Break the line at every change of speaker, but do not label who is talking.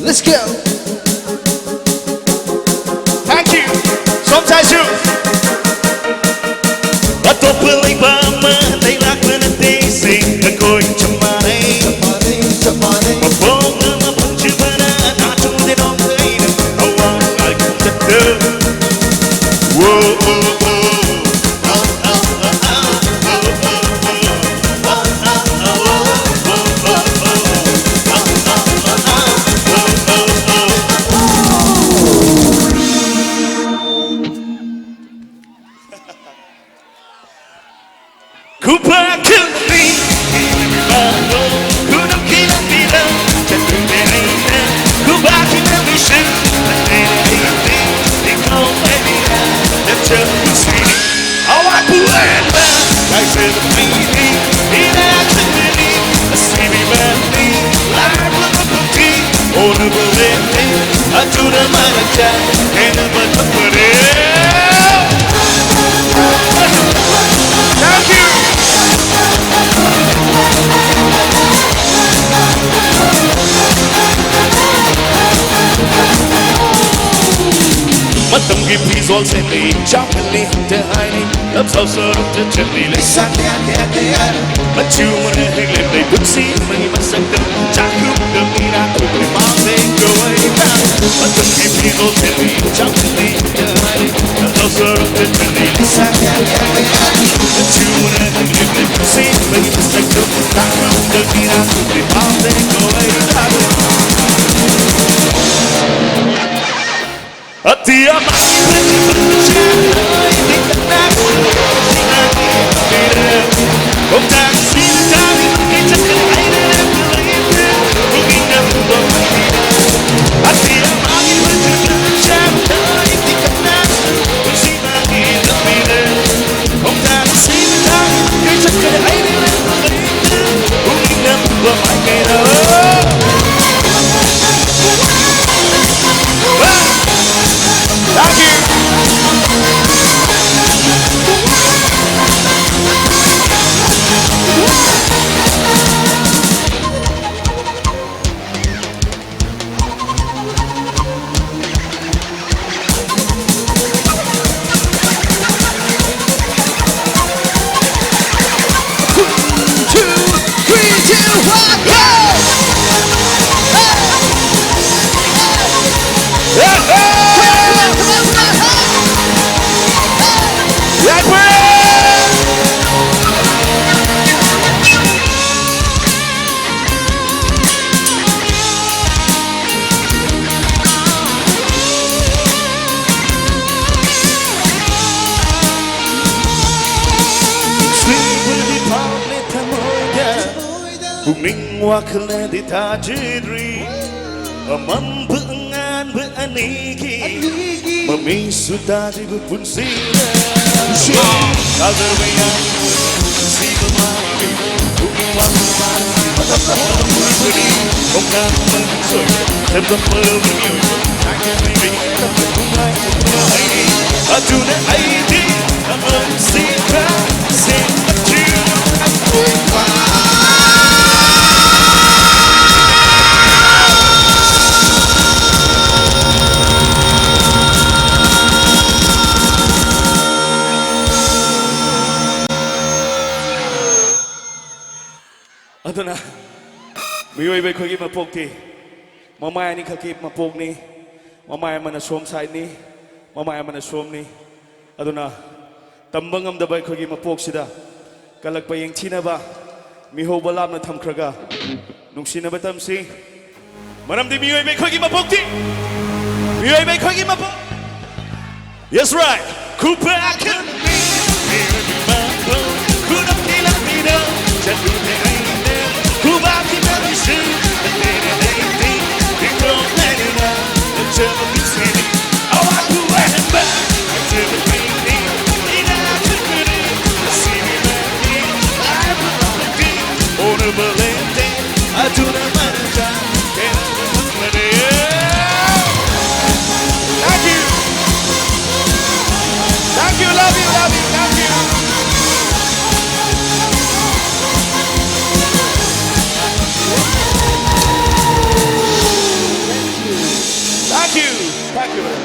Let's go.
Thank you. Sometimes you. Atau pelai bama, they like when they sing. The going to money. Mabong na mapangchibana, ato din ang kain. Awang ay kutata. Whoa, oh, oh. Khubak Khunamni, Khubak Khunamni, thank you. Matam ki pizol se me chapli te haini ab so so te chapli le sa kya machu mane hele le duksi mani masakta chaku de mira ko le ma se go ai ba matam ki pizol se me chapli te haini ab so so te chapli le sa kya machu mane hele le duksi mani masakta chaku de mira ko le ma se go ai ba Atia maki berjalan di tengah oh taksi kami kita ke air dan berlibur mungkin nambol Atia maki berjalan di tengah bersihkan kita oh taksi kami kita ke air dan berlibur mungkin nambol Thank you. Buming wakil di tajiri Amam bengan beaniki Memisu tadi berpunsira Agar bayang si bermami Buming wakil mati Orang berberi Ongan mensoy Tembak bermenyuy Tangan diri Tangan bungai Bungai Aduna aidi Amam sika Sika cium Aduna, miyoy bay kogi mapokti, mamaya ni kakip mapok ni, mamaya man asom side ni, mamaya man asom ni. Aduna, tambangam dabay kogi mapok sida, kalagpayeng china ba, miho balam na tamkraga, nung sinabatam si, manam di miyoy bay kogi mapokti, miyoy bay kogi mapok. Yes right, Khubak Khunamni, Khubak Khunamni, Thank you, love you, thank you. you. Thank you very much.